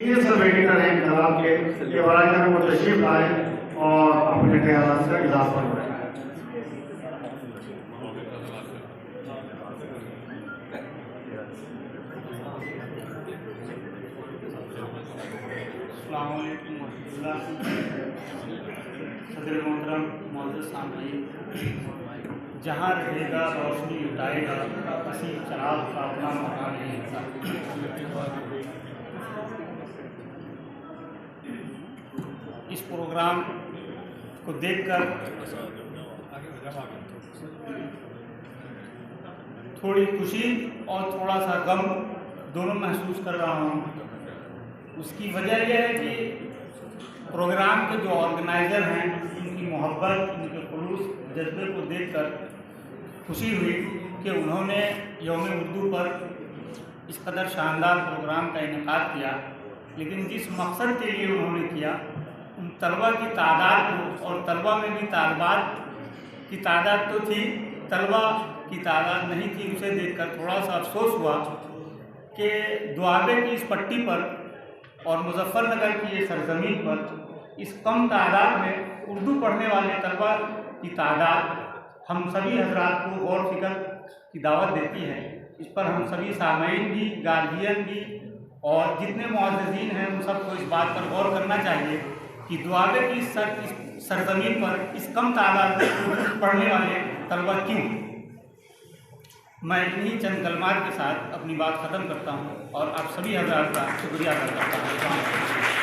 ये सब वेटिंग कर रहे हैं जनाब के ये वाला वो तशरीफ लाए और अपने ख्याल से इजाफा करें। सदर मोहतरम मौजूद सामईन, जहाँ रहेगा रोशनी लुटाएगा, किसी चराग का अपना मकान नहीं होता। इस प्रोग्राम को देखकर थोड़ी खुशी और थोड़ा सा गम दोनों महसूस कर रहा हूँ। उसकी वजह यह है कि प्रोग्राम के जो ऑर्गेनाइज़र हैं उनकी मोहब्बत, उनके खुलूस जज्बे को देखकर खुशी हुई कि उन्होंने यौम उर्दू पर इस कदर शानदार प्रोग्राम का इनेकाद किया। लेकिन जिस मकसद के लिए उन्होंने किया, उन तलबा की तादाद को, और तलबा में भी तालबात की तादाद तो थी, तलबा की तादाद नहीं थी, उसे देखकर थोड़ा सा अफसोस हुआ कि दुआबे की इस पट्टी पर और मुजफ्फरनगर की ये सरजमीन पर इस कम तादाद में उर्दू पढ़ने वाले तलबा की तादाद हम सभी हजरात को गौर फिक्र की दावत देती है। इस पर हम सभी सामईन भी, गार्जियन भी और जितने मुअज़्ज़िज़ीन हैं उन सबको इस बात पर गौर करना चाहिए कि दुआबे की इस सरजमीन पर इस कम तादाद में पढ़ने वाले तलबा क्यों। मैं इन्हीं चंद कलमात के साथ अपनी बात ख़त्म करता हूँ और आप सभी हजरात का शुक्रिया अदा करता हूँ।